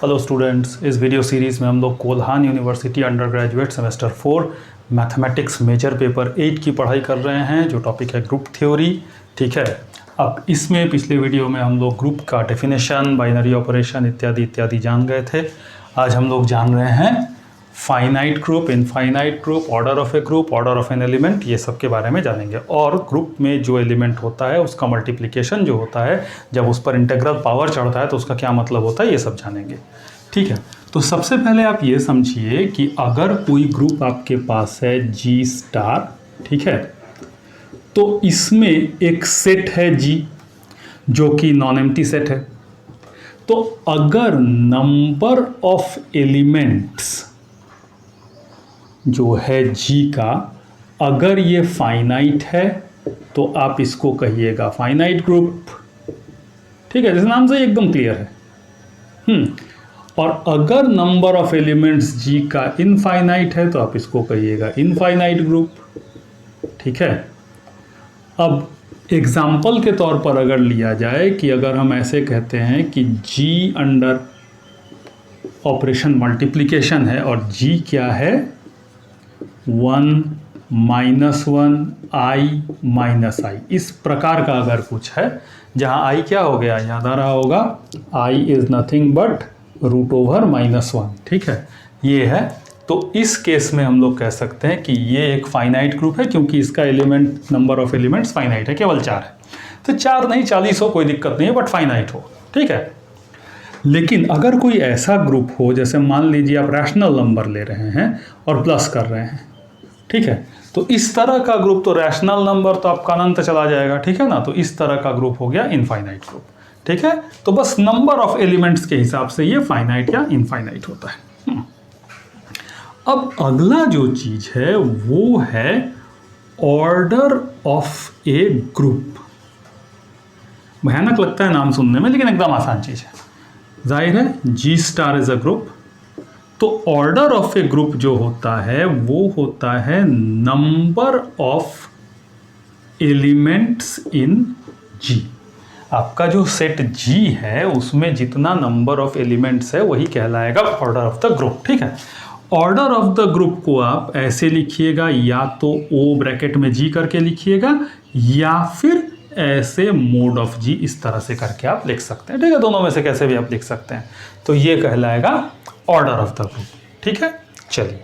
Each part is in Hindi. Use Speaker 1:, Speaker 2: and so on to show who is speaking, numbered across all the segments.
Speaker 1: हेलो स्टूडेंट्स, इस वीडियो सीरीज़ में हम लोग Kolhan university undergraduate semester 4 mathematics major paper 8 की पढ़ाई कर रहे हैं, जो टॉपिक है ग्रुप थ्योरी। ठीक है, अब इसमें पिछले वीडियो में हम लोग ग्रुप का डेफिनेशन, बाइनरी ऑपरेशन इत्यादि इत्यादि जान गए थे। आज हम लोग जान रहे हैं finite group, infinite group, order of a group, order of an element, ये सब के बारे में जानेंगे। और ग्रुप में जो एलिमेंट होता है उसका मल्टीप्लिकेशन जो होता है, जब उस पर इंटीग्रल पावर चढ़ता है तो उसका क्या मतलब होता है, ये सब जानेंगे। ठीक है, तो सबसे पहले आप ये समझिए कि अगर कोई ग्रुप आपके पास है जी स्टार, ठीक है, तो इसमें एक सेट है जी जो कि नॉन एम्प्टी सेट है। तो अगर नंबर ऑफ एलिमेंट्स जो है जी का, अगर ये फाइनाइट है तो आप इसको कहिएगा फाइनाइट ग्रुप। ठीक है, इस नाम से एकदम क्लियर है। और अगर नंबर ऑफ एलिमेंट्स जी का इनफाइनाइट है तो आप इसको कहिएगा इनफाइनाइट ग्रुप। ठीक है, अब एग्जाम्पल के तौर पर अगर लिया जाए कि अगर हम ऐसे कहते हैं कि जी अंडर ऑपरेशन मल्टीप्लिकेशन है और जी क्या है 1 -1 i माइनस आई, इस प्रकार का अगर कुछ है, जहाँ i क्या हो गया, याद आ रहा होगा, i इज़ नथिंग बट √(-1). ठीक है, ये है। तो इस केस में हम लोग कह सकते हैं कि ये एक फाइनाइट ग्रुप है, क्योंकि इसका element, number of elements finite है, केवल 4 है। तो 4 नहीं 40 हो, कोई दिक्कत नहीं है, बट फाइनाइट हो। ठीक है, लेकिन अगर कोई ऐसा ग्रुप हो, जैसे मान लीजिए आप रैशनल नंबर ले रहे हैं और प्लस कर रहे हैं, ठीक है, तो इस तरह का ग्रुप, तो रैशनल नंबर तो आपका अनंत चला जाएगा। ठीक है ना, तो इस तरह का ग्रुप हो गया इनफाइनाइट ग्रुप। ठीक है, तो बस नंबर ऑफ एलिमेंट्स के हिसाब से ये फाइनाइट या इनफाइनाइट होता है। अब अगला जो चीज है वो है ऑर्डर ऑफ ए ग्रुप। भयानक लगता है नाम सुनने में, लेकिन एकदम आसान चीज है। जाहिर है जी स्टार इज अ ग्रुप, तो ऑर्डर ऑफ ए ग्रुप जो होता है वो होता है नंबर ऑफ एलिमेंट्स इन जी। आपका जो सेट जी है उसमें जितना नंबर ऑफ एलिमेंट्स है वही कहलाएगा ऑर्डर ऑफ द ग्रुप। ठीक है, ऑर्डर ऑफ द ग्रुप को आप ऐसे लिखिएगा, या तो ओ ब्रैकेट में जी करके लिखिएगा, या फिर ऐसे मोड ऑफ जी इस तरह से करके आप लिख सकते हैं। ठीक है, दोनों में से कैसे भी आप लिख सकते हैं। तो ये कहलाएगा ऑर्डर ऑफ द ग्रुप। ठीक है, चलिए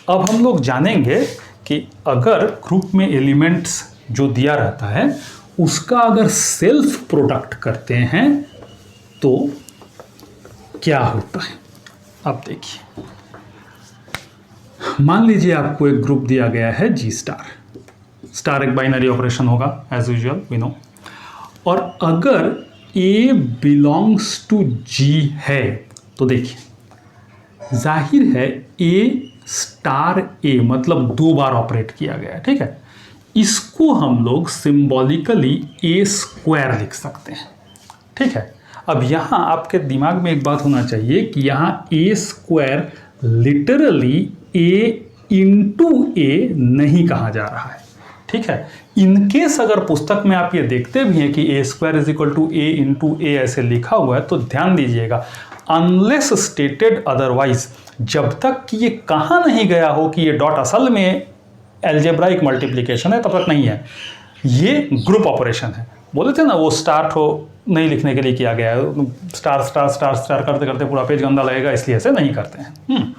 Speaker 1: अब हम लोग जानेंगे कि अगर ग्रुप में एलिमेंट्स जो दिया रहता है उसका अगर सेल्फ प्रोडक्ट करते हैं तो क्या होता है। अब देखिए, मान लीजिए आपको एक ग्रुप दिया गया है जी स्टार। स्टार एक बाइनरी ऑपरेशन होगा एज यूजुअल वी नो। और अगर A बिलोंग्स टू G है तो देखिए, जाहिर है A स्टार A मतलब 2 बार ऑपरेट किया गया है। ठीक है, इसको हम लोग सिंबॉलिकली A² लिख सकते हैं। ठीक है, अब यहाँ आपके दिमाग में एक बात होना चाहिए कि यहाँ A² literally A into A नहीं कहा जा रहा है। ठीक है, इनकेस अगर पुस्तक में आप ये देखते भी हैं कि A² = A इंटू A ऐसे लिखा हुआ है, तो ध्यान दीजिएगा, अनलेस स्टेटेड अदरवाइज, जब तक कि ये कहा नहीं गया हो कि ये डॉट असल में एल्जेब्राइक मल्टीप्लिकेशन है, तब तक नहीं है, ये ग्रुप ऑपरेशन है। बोले थे ना वो स्टार्ट हो नहीं लिखने के लिए किया गया है, स्टार स्टार स्टार स्टार करते करते पूरा पेज गंदा लगेगा, इसलिए ऐसे नहीं करते हैं।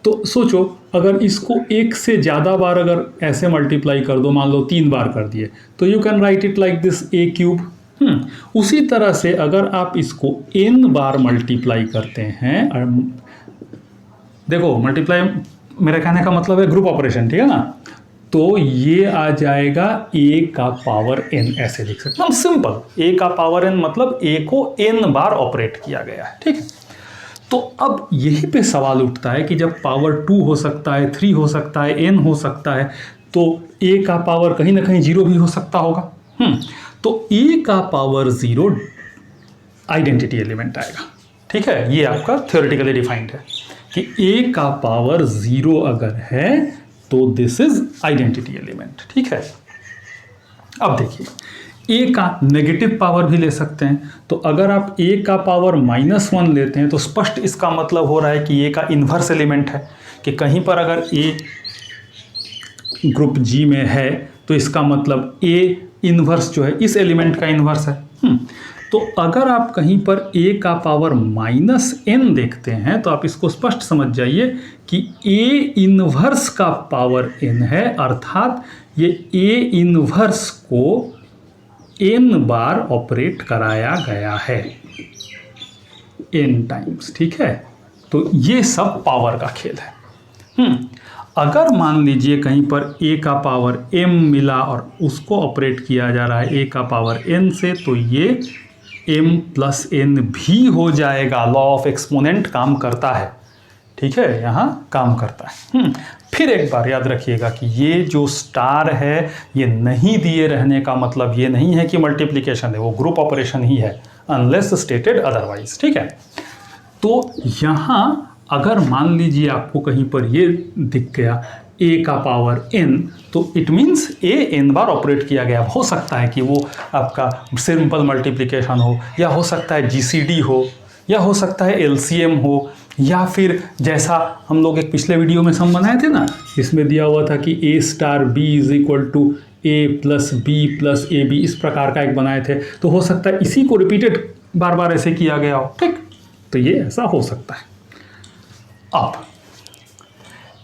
Speaker 1: तो सोचो, अगर इसको एक से ज़्यादा बार अगर ऐसे मल्टीप्लाई कर दो, मान लो 3 बार कर दिए, तो you can write it like this A³। उसी तरह से अगर आप इसको n बार मल्टीप्लाई करते हैं, देखो मल्टीप्लाई मेरे कहने का मतलब है ग्रुप ऑपरेशन, ठीक है ना, तो ये आ जाएगा A का पावर n, ऐसे लिख सकते हैं हम सिंपल। A का पावर n मतलब A को n बार ऑपरेट किया गया है। ठीक है, तो अब यही पे सवाल उठता है कि जब पावर 2 हो सकता है, 3 हो सकता है, n हो सकता है, तो A का पावर कहीं ना कहीं 0 भी हो सकता होगा। तो A का पावर 0 आइडेंटिटी एलिमेंट आएगा। ठीक है, ये आपका थ्योरेटिकली डिफाइंड है कि A का पावर 0 अगर है तो दिस इज आइडेंटिटी एलिमेंट। ठीक है, अब देखिए ए का नेगेटिव पावर भी ले सकते हैं। तो अगर आप ए का पावर -1 लेते हैं तो स्पष्ट इसका मतलब हो रहा है कि ए का इन्वर्स एलिमेंट है, कि कहीं पर अगर ए ग्रुप जी में है तो इसका मतलब ए इन्वर्स जो है इस एलिमेंट का इन्वर्स है। तो अगर आप कहीं पर a का पावर -n देखते हैं तो आप इसको स्पष्ट समझ जाइए कि a इन्वर्स का पावर n है, अर्थात ये a इन्वर्स को n बार ऑपरेट कराया गया है, n टाइम्स। ठीक है, तो ये सब पावर का खेल है। अगर मान लीजिए कहीं पर a का पावर m मिला और उसको ऑपरेट किया जा रहा है a का पावर n से, तो ये m+n भी हो जाएगा। लॉ ऑफ एक्सपोनेंट काम करता है। ठीक है, यहाँ काम करता है। फिर एक बार याद रखिएगा कि ये जो स्टार है ये नहीं दिए रहने का मतलब ये नहीं है कि मल्टीप्लिकेशन है, वो ग्रुप ऑपरेशन ही है, अनलेस स्टेटेड अदरवाइज। ठीक है, तो यहाँ अगर मान लीजिए आपको कहीं पर ये दिख गया a का पावर n, तो it means a n bar operate किया गया। हो सकता है कि वो आपका सिंपल मल्टीप्लिकेशन हो, या हो सकता है GCD हो, या हो सकता है LCM हो, या फिर जैसा हम लोग एक पिछले वीडियो में सम बनाए थे ना, इसमें दिया हुआ था कि a*b = a + b + ab, इस प्रकार का एक बनाए थे। तो हो सकता है इसी को रिपीटेड बार बार ऐसे किया गया हो। ठीक, तो ये ऐसा हो सकता है। अब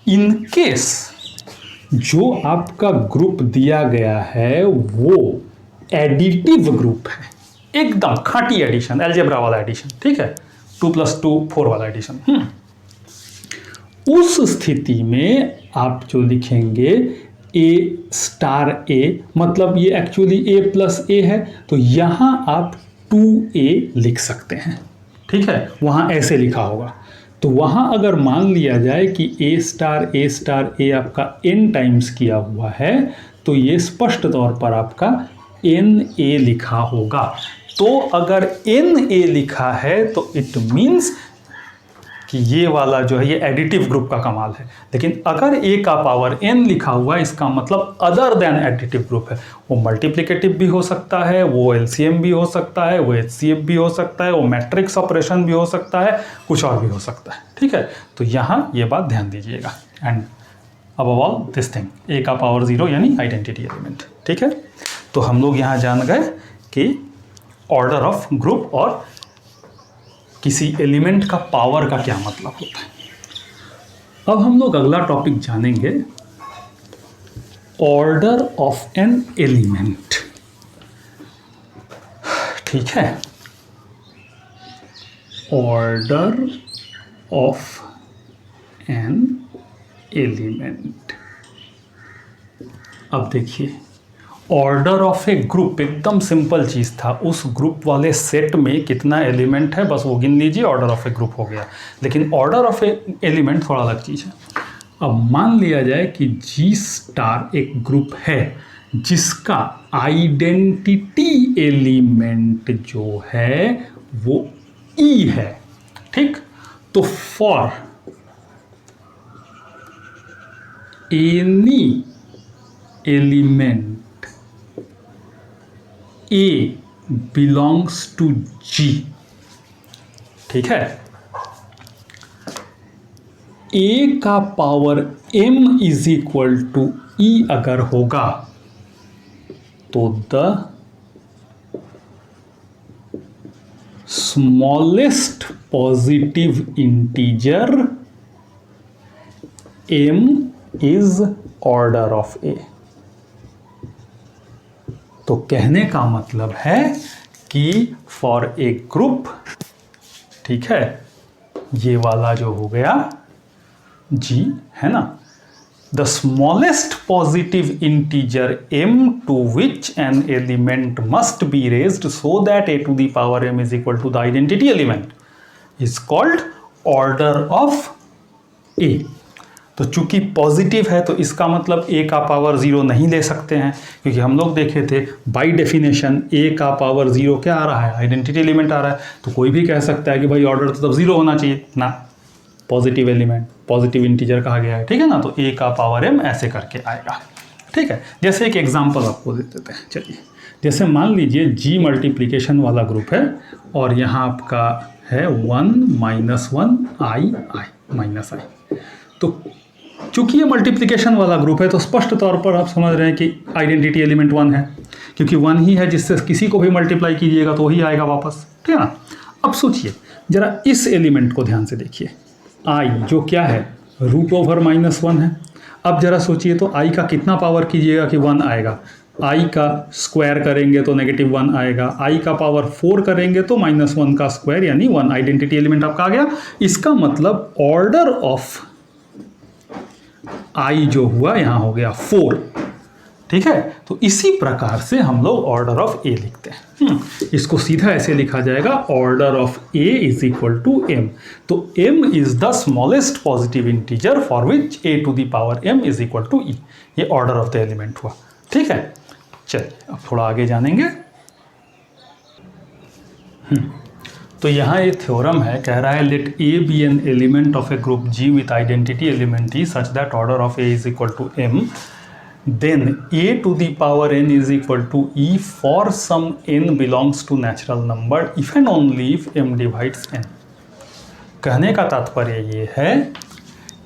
Speaker 1: इन केस जो आपका ग्रुप दिया गया है वो एडिटिव ग्रुप है, एकदम खाटी एडिशन, अलजेब्रा वाला एडिशन। ठीक है, 2 + 2 4 वाला एडिशन। उस स्थिति में आप जो लिखेंगे a*a, मतलब ये एक्चुअली a + a है, तो यहां आप 2a लिख सकते हैं। ठीक है, वहां ऐसे लिखा होगा। तो वहाँ अगर मान लिया जाए कि a* आपका n टाइम्स किया हुआ है, तो ये स्पष्ट तौर पर आपका na लिखा होगा। तो अगर na लिखा है तो इट मीन्स कि ये वाला जो है ये एडिटिव ग्रुप का कमाल है। लेकिन अगर a का पावर n लिखा हुआ है, इसका मतलब अदर देन एडिटिव ग्रुप है। वो मल्टीप्लिकेटिव भी हो सकता है, वो LCM भी हो सकता है, वो HCF भी हो सकता है, वो मैट्रिक्स ऑपरेशन भी हो सकता है, कुछ और भी हो सकता है। ठीक है, तो यहाँ ये बात ध्यान दीजिएगा। And above all this thing, a का पावर 0 यानी आइडेंटिटी एलिमेंट। ठीक है, तो हम लोग यहाँ जान गए कि ऑर्डर ऑफ ग्रुप और किसी एलिमेंट का पावर का क्या मतलब होता है। अब हम लोग अगला टॉपिक जानेंगे, ऑर्डर ऑफ एन एलिमेंट। ठीक है, ऑर्डर ऑफ एन एलिमेंट। अब देखिए, ऑर्डर ऑफ ए ग्रुप एकदम सिंपल चीज़ था। उस ग्रुप वाले सेट में कितना एलिमेंट है बस वो गिन लीजिए, ऑर्डर ऑफ ए ग्रुप हो गया। लेकिन ऑर्डर ऑफ ए एलिमेंट थोड़ा अलग चीज़ है। अब मान लिया जाए कि G* एक ग्रुप है जिसका आइडेंटिटी एलिमेंट जो है वो E है। ठीक, तो for any element A belongs to G, ठीक है, A का पावर m = E अगर होगा तो the smallest positive integer m is order of A। तो कहने का मतलब है कि फॉर ए ग्रुप, ठीक है, ये वाला जो हो गया G है ना, the smallest positive integer m to which an element must be raised so that a⁴m is equal to the identity element is called order of A। तो चूंकि पॉजिटिव है तो इसका मतलब a का पावर 0 नहीं ले सकते हैं, क्योंकि हम लोग देखे थे बाय डेफिनेशन a का पावर 0 क्या आ रहा है, आइडेंटिटी एलिमेंट आ रहा है। तो कोई भी कह सकता है कि भाई ऑर्डर तो तब 0 होना चाहिए ना, पॉजिटिव एलिमेंट, पॉजिटिव इंटीजर कहा गया है। ठीक है ना, तो a का पावर m ऐसे करके आएगा। ठीक है, जैसे एक एग्जाम्पल आपको दे देते हैं। चलिए जैसे मान लीजिए जी मल्टीप्लिकेशन वाला ग्रुप है और यहाँ आपका है 1 माइनस 1 आई आई माइनस आई। तो चूंकि ये मल्टीप्लिकेशन वाला ग्रुप है तो स्पष्ट तौर पर आप समझ रहे हैं कि आइडेंटिटी एलिमेंट 1 है, क्योंकि 1 ही है जिससे किसी को भी मल्टीप्लाई कीजिएगा तो वही आएगा वापस, ठीक है ना। अब सोचिए जरा इस एलिमेंट को ध्यान से देखिए, आई जो क्या है रूट ओवर माइनस 1 है। अब जरा सोचिए तो आई का कितना पावर कीजिएगा कि 1 आएगा, आई का स्क्वायर करेंगे तो नेगेटिव 1 आएगा, आई का पावर 4 करेंगे तो माइनस 1 का स्क्वायर यानी 1, आइडेंटिटी एलिमेंट आपका आ गया। इसका मतलब ऑर्डर ऑफ आई जो हुआ यहां हो गया 4, ठीक है। तो इसी प्रकार से हम लोग ऑर्डर ऑफ ए लिखते हैं। इसको सीधा ऐसे लिखा जाएगा order of A is equal to M. तो M is the smallest positive integer for which A to the power M is equal to E. ये ऑर्डर ऑफ द एलिमेंट हुआ, ठीक है। चलिए अब थोड़ा आगे जानेंगे। तो यहाँ ये थ्योरम है, कह रहा है let A be an element of a group G with identity element E such that order of A is equal to M, then a to the power n is equal to e for some n belongs to natural number if and only if m divides n। कहने का तात्पर्य ये है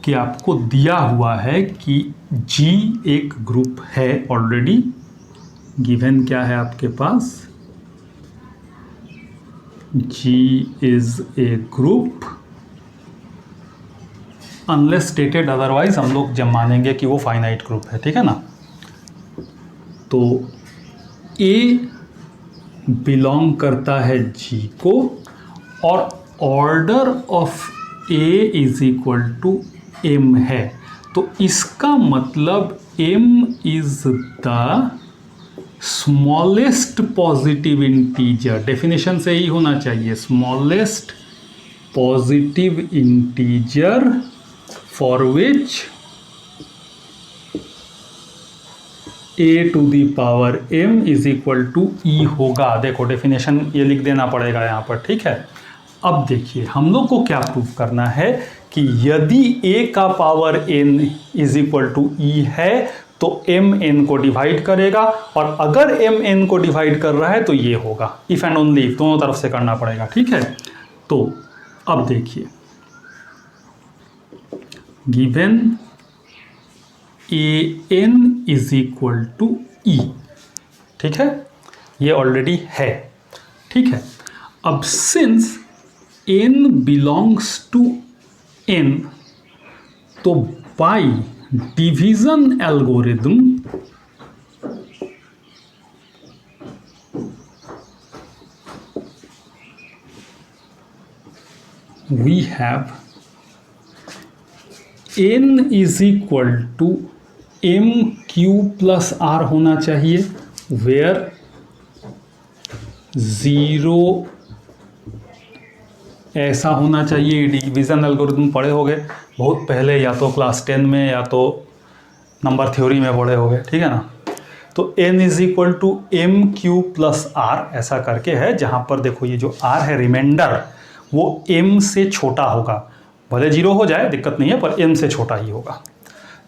Speaker 1: कि आपको दिया हुआ है कि G एक ग्रुप है ऑलरेडी, गिवन क्या है आपके पास, G is a group unless stated otherwise हम लोग जब मानेंगे कि वो फाइनाइट ग्रुप है, ठीक है ना। तो A बिलोंग करता है G को और order of A is equal to M है। तो इसका मतलब M is the smallest positive integer, definition से ही होना चाहिए, smallest positive integer for which a to the power m is equal to E होगा। देखो डेफिनेशन ये लिख देना पड़ेगा यहाँ पर, ठीक है। अब देखिए हम लोग को क्या प्रूफ करना है कि यदि a का power n is equal to E है तो m n को डिवाइड करेगा, और अगर m n को डिवाइड कर रहा है तो ये होगा। इफ एंड ओनली इफ दोनों तरफ से करना पड़ेगा, ठीक है। तो अब देखिए given a n is equal to e, ठीक है, ये ऑलरेडी है, ठीक है। अब since n belongs to n, तो by division algorithm we have n is equal to M Q plus r होना चाहिए, वेयर 0 ऐसा होना चाहिए। डिवीजन एल्गोरिथम पढ़े होंगे बहुत पहले, या तो क्लास 10 में या तो नंबर थ्योरी में पढ़े होंगे, ठीक है ना। तो n is equal to M Q plus R ऐसा करके है, जहाँ पर देखो ये जो r है रिमाइंडर वो m से छोटा होगा, भले 0 हो जाए दिक्कत नहीं है, पर m से छोटा ही होगा।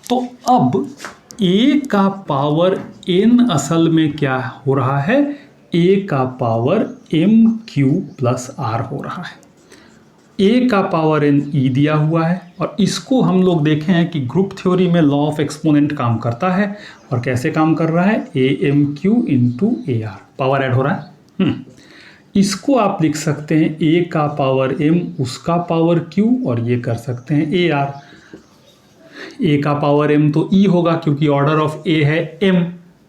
Speaker 1: तो अब a का पावर n असल में क्या हो रहा है, a का power m Q plus r हो रहा है। a का पावर n e दिया हुआ है, और इसको हम लोग देखे हैं कि ग्रुप थ्योरी में लॉ ऑफ एक्सपोनेंट काम करता है, और कैसे काम कर रहा है, a m q into A R, power add हो रहा है। इसको आप लिख सकते हैं a का पावर m उसका पावर q, और ये कर सकते हैं ए आर। a का पावर m तो e होगा क्योंकि ऑर्डर ऑफ a है m,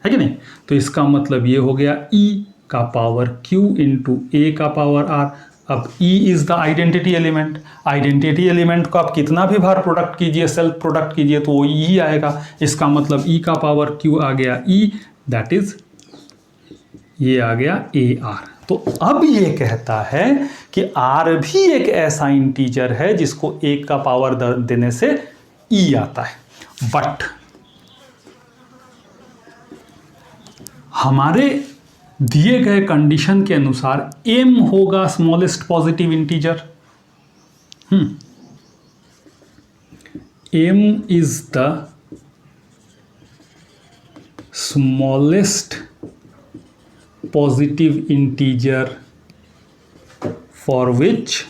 Speaker 1: है कि नहीं। तो इसका मतलब ये हो गया e का पावर q इंटू a का पावर r। अब e is the identity element, identity element को आप कितना भी बार प्रोडक्ट कीजिए, सेल्फ प्रोडक्ट कीजिए तो वो e ही आएगा। इसका मतलब e का पावर q आ गया e, दैट इज ये आ गया ए आर। तो अब ये कहता है कि r भी एक ऐसा इंटीजर है जिसको 1 का पावर देने से e आता है, बट हमारे दिए गए कंडीशन के अनुसार m होगा smallest positive integer. m is the smallest positive integer for which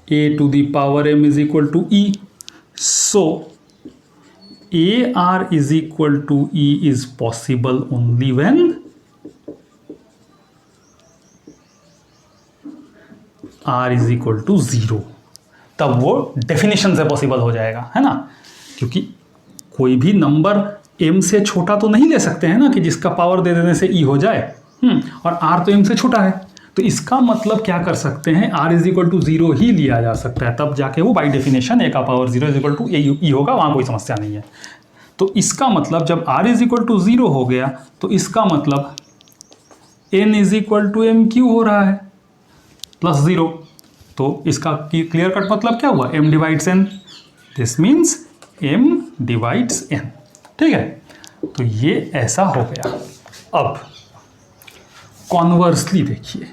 Speaker 1: a to the power m is equal to e. So AR is equal to E is possible only when R is equal to 0. तब वो डेफिनेशन से पॉसिबल हो जाएगा, है ना, क्योंकि कोई भी नंबर m से छोटा तो नहीं ले सकते हैं ना कि जिसका पावर दे देने से e हो जाए, और r तो m से छोटा है, तो इसका मतलब क्या कर सकते हैं, r इज इक्वल टू 0 ही लिया जा सकता है, तब जाके वो बाई डेफिनेशन a का power 0 is equal to e होगा, वहाँ कोई समस्या नहीं है। तो इसका मतलब जब r इज इक्वल टू 0 हो गया तो इसका मतलब n is equal to M Q हो रहा है प्लस 0। तो इसका क्लियर कट मतलब क्या हुआ, m divides n, this means m divides n। ठीक है, तो ये ऐसा हो गया। अब कॉन्वर्सली देखिए,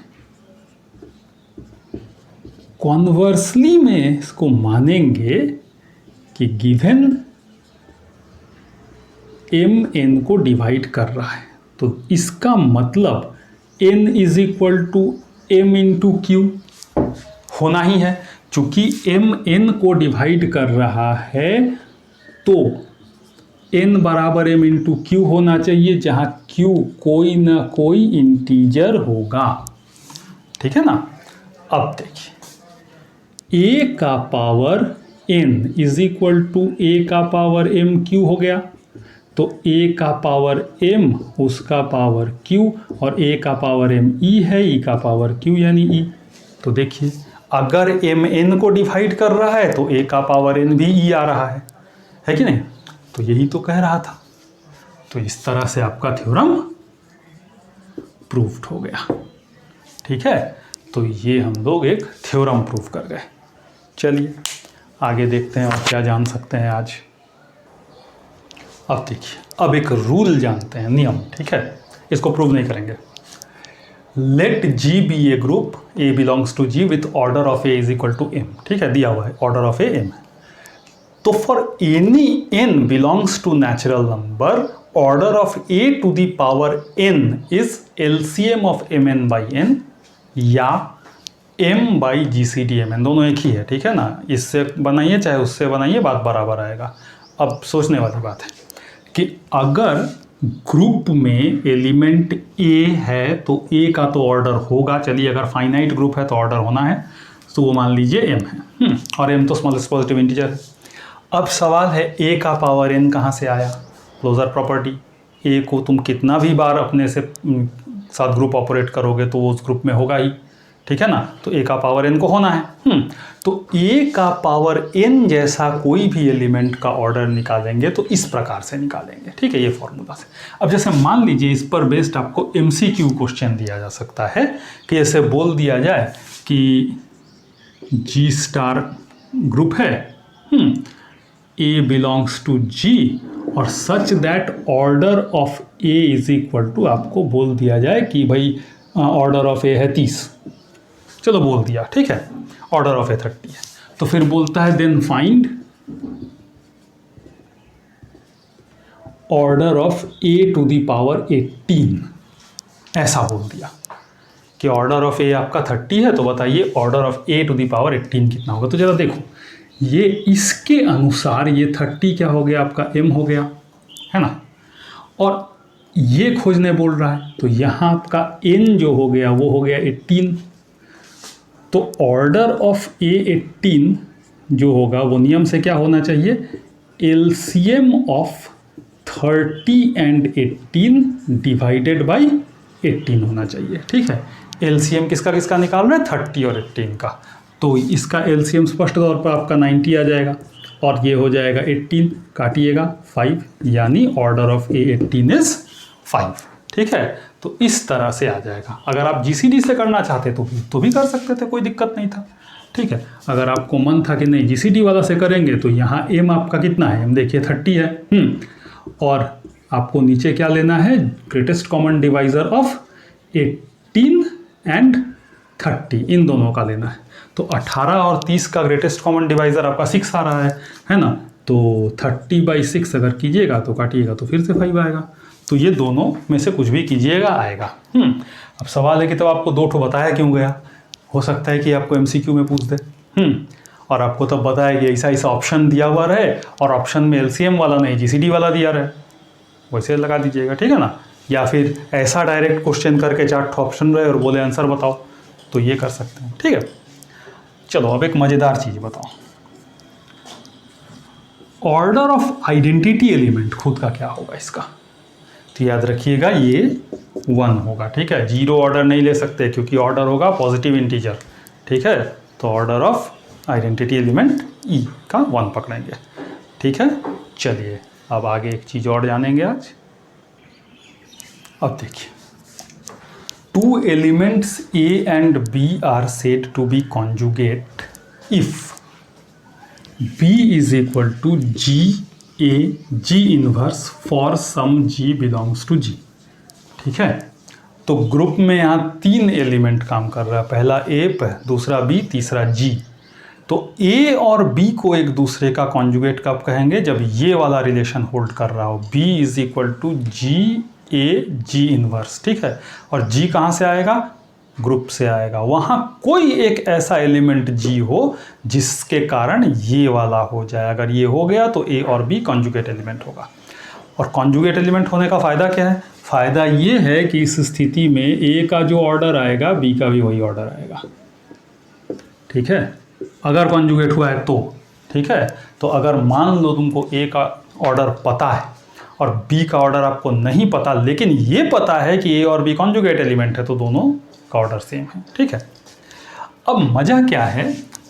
Speaker 1: कॉन्वर्सली में इसको मानेंगे कि गिवन m n को डिवाइड कर रहा है, तो इसका मतलब n is equal to m into Q होना ही है। चूंकि m n को डिवाइड कर रहा है तो n बराबर m इंटू क्यू होना चाहिए, जहाँ q कोई ना कोई इंटीजर होगा। ठीक है ना। अब देखिए a का power n is equal to a का पावर m क्यू हो गया, तो a का पावर m उसका पावर q और a का पावर m e है, e का पावर q यानी e। तो देखिए अगर m n को डिवाइड कर रहा है तो a का पावर n भी e आ रहा है कि नहीं। तो यही तो कह रहा था। तो इस तरह से आपका थ्योरम प्रूव्ड हो गया। ठीक है, तो ये हम लोग एक थ्योरम प्रूव कर गए। चलिए आगे देखते हैं और क्या जान सकते हैं आज। अब देखिए, अब एक रूल जानते हैं, नियम। ठीक है, इसको प्रूव नहीं करेंगे। Let G be a group, A belongs to G with order of A is equal to M। ठीक है, दिया हुआ है ऑर्डर ऑफ A M। तो for any n belongs to natural number, order of A to the power n is LCM of Mn by n या M बाई GCD Mn, दोनों एक ही है। ठीक है ना, इससे बनाइए चाहे उससे बनाइए, बात बराबर आएगा। अब सोचने वाली बात है कि अगर ग्रुप में एलिमेंट A है तो A का तो ऑर्डर होगा। चलिए अगर फाइनाइट ग्रुप है तो ऑर्डर होना है, तो वो मान लीजिए M है, और M तो स्मॉलेस्ट पॉजिटिव इंटीजर है। अब सवाल है A का पावर n कहाँ से आया। क्लोजर प्रॉपर्टी, A को तुम कितना भी बार अपने से साथ ग्रुप ऑपरेट करोगे तो वो उस ग्रुप में होगा ही। ठीक है ना, तो A का पावर n को होना है। तो A का पावर n जैसा कोई भी एलिमेंट का ऑर्डर निकालेंगे तो इस प्रकार से निकालेंगे। ठीक है, ये फॉर्मूला से। अब जैसे मान लीजिए इस पर बेस्ड आपको MCQ क्वेश्चन दिया जा सकता है कि ऐसे बोल दिया जाए कि G स्टार ग्रुप है, A बिलोंग्स टू G और such that order of A is equal to, आपको बोल दिया जाए कि भाई ऑर्डर ऑफ A है 30, चलो बोल दिया। ठीक है, ऑर्डर ऑफ A 30 है, तो फिर बोलता है then find order of A to the power 18। ऐसा बोल दिया कि ऑर्डर ऑफ A आपका 30 है, तो बताइए order of A to the power 18 कितना होगा। तो जरा देखो, ये इसके अनुसार ये 30 क्या हो गया आपका M हो गया, है ना, और ये खोजने बोल रहा है, तो यहाँ आपका N जो हो गया वो हो गया 18। तो ऑर्डर ऑफ A 18 जो होगा वो नियम से क्या होना चाहिए, LCM of 30 and 18 divided by 18 होना चाहिए। ठीक है, LCM किसका किसका निकाल रहे हैं, 30 और 18 का। तो इसका LCM स्पष्ट तौर पर आपका 90 आ जाएगा, और ये हो जाएगा 18, काटिएगा 5, यानी ऑर्डर ऑफ A 18 इज 5। ठीक है, तो इस तरह से आ जाएगा। अगर आप GCD से करना चाहते तो भी कर सकते थे, कोई दिक्कत नहीं था। ठीक है, अगर आपको मन था कि नहीं GCD वाला से करेंगे तो यहाँ M आपका कितना है, M देखिए 30 है, और आपको नीचे क्या लेना है, greatest common divisor of 18 and 30, इन दोनों का लेना है। तो 18 और 30 का ग्रेटेस्ट कॉमन डिवाइजर आपका 6 आ रहा है ना, तो 30/6 अगर कीजिएगा तो काटिएगा तो फिर से 5 आएगा। तो ये दोनों में से कुछ भी कीजिएगा आएगा। अब सवाल है कि तब आपको 2 ठो बताया क्यों गया, हो सकता है कि आपको MCQ में पूछ दे। और आपको तब बताया कि ऐसा ऐसा ऑप्शन दिया हुआ रहे और ऑप्शन में LCM वाला नहीं GCD वाला दिया रहे, वैसे लगा दीजिएगा, ठीक है ना। या फिर ऐसा डायरेक्ट क्वेश्चन करके 4 ठो ऑप्शन रहे और बोले आंसर बताओ, तो ये कर सकते हैं, ठीक है। चलो अब एक मज़ेदार चीज़ बताओ, ऑर्डर ऑफ आइडेंटिटी एलिमेंट खुद का क्या होगा इसका। तो याद रखिएगा ये 1 होगा, ठीक है। 0 ऑर्डर नहीं ले सकते क्योंकि ऑर्डर होगा पॉजिटिव इंटीजर, ठीक है। तो ऑर्डर ऑफ आइडेंटिटी एलिमेंट ई का 1 पकड़ेंगे, ठीक है। चलिए अब आगे एक चीज़ और जानेंगे आज। अब देखिए 2 elements A and B are said to be conjugate if B is equal to G A G inverse for some G belongs to G, ठीक है। तो ग्रुप में यहाँ 3 एलिमेंट काम कर रहा है, पहला A पे, दूसरा B, तीसरा G। तो A और B को एक दूसरे का कॉन्जुगेट कब कहेंगे, जब ये वाला रिलेशन होल्ड कर रहा हो, B is equal to G A G inverse, ठीक है। और G कहाँ से आएगा, ग्रुप से आएगा, वहाँ कोई एक ऐसा एलिमेंट G हो जिसके कारण ये वाला हो जाए। अगर ये हो गया तो A और B कॉन्जुगेट एलिमेंट होगा। और कॉन्जुगेट एलिमेंट होने का फ़ायदा क्या है, फ़ायदा ये है कि इस स्थिति में A का जो ऑर्डर आएगा B का भी वही ऑर्डर आएगा, ठीक है, अगर कॉन्जुगेट हुआ है तो, ठीक है। तो अगर मान लो तुमको A का ऑर्डर पता है और B का ऑर्डर आपको नहीं पता, लेकिन ये पता है कि A और B कॉन्जुगेट एलिमेंट है, तो दोनों का ऑर्डर सेम है, ठीक है। अब मज़ा क्या है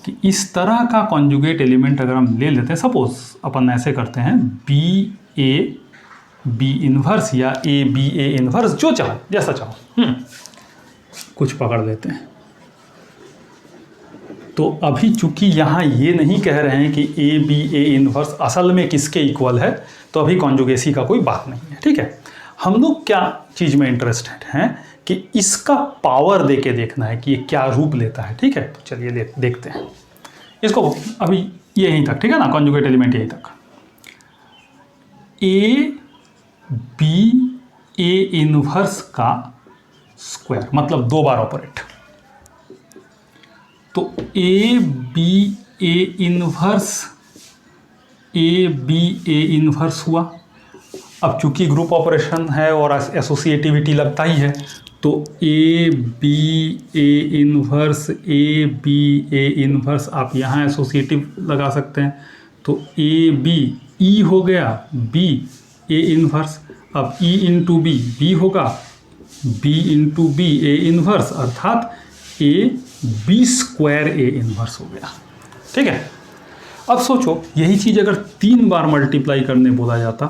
Speaker 1: कि इस तरह का कॉन्जुगेट एलिमेंट अगर हम ले लेते हैं, सपोज अपन ऐसे करते हैं B A B इन्वर्स या A B A इन्वर्स, जो चाहो जैसा चाहो, कुछ पकड़ लेते हैं। तो अभी चूंकि यहाँ ये नहीं कह रहे हैं कि A B A इन्वर्स असल में किसके इक्वल है, तो अभी कॉन्जुगेसी का कोई बात नहीं है, ठीक है। हम लोग क्या चीज़ में इंटरेस्टेड हैं कि इसका पावर दे के देखना है कि ये क्या रूप लेता है, ठीक है। तो चलिए देखते हैं इसको अभी यहीं तक, ठीक है ना, कॉन्जुगेट एलिमेंट यहीं तक। A B A इन्वर्स का स्क्वायर मतलब 2 बार ऑपरेट, तो A B A इन्वर्स हुआ। अब चूंकि ग्रुप ऑपरेशन है और एसोसिएटिविटी लगता ही है, तो A B A इन्वर्स आप यहाँ एसोसिएटिव लगा सकते हैं। तो A B E हो गया, B A इन्वर्स, अब E इंटू B B होगा, B into B A inverse, अर्थात A B square A inverse हो गया, ठीक है। अब सोचो यही चीज़ अगर 3 बार मल्टीप्लाई करने बोला जाता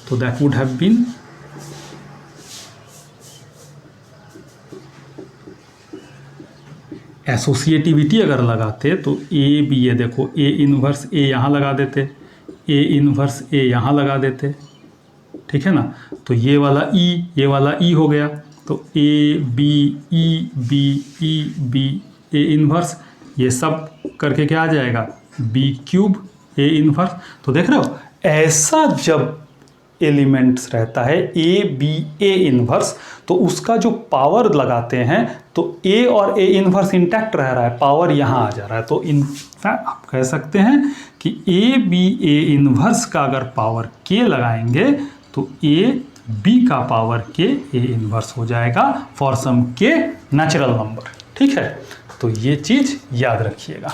Speaker 1: तो that would have been associativity. अगर लगाते तो A B, ये देखो A इन्वर्स A यहाँ लगा देते, A इन्वर्स A यहाँ लगा देते, ठीक है ना। तो ये वाला E हो गया, तो A B E B E B A inverse, ये सब करके क्या आ जाएगा, B क्यूब A इन्वर्स। तो देख रहे हो, ऐसा जब एलिमेंट्स रहता है A B A इन्वर्स, तो उसका जो पावर लगाते हैं तो A और A इन्वर्स इंटैक्ट रह रहा है, पावर यहाँ आ जा रहा है। तो इनफैक्ट आप कह सकते हैं कि A B A इन्वर्स का अगर पावर K लगाएंगे तो A B का पावर K A इन्वर्स हो जाएगा for some K natural number, ठीक है। तो ये चीज़ याद रखिएगा।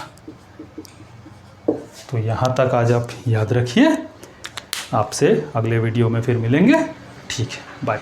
Speaker 1: तो यहाँ तक आज आप याद रखिए, आपसे अगले वीडियो में फिर मिलेंगे, ठीक है, बाय।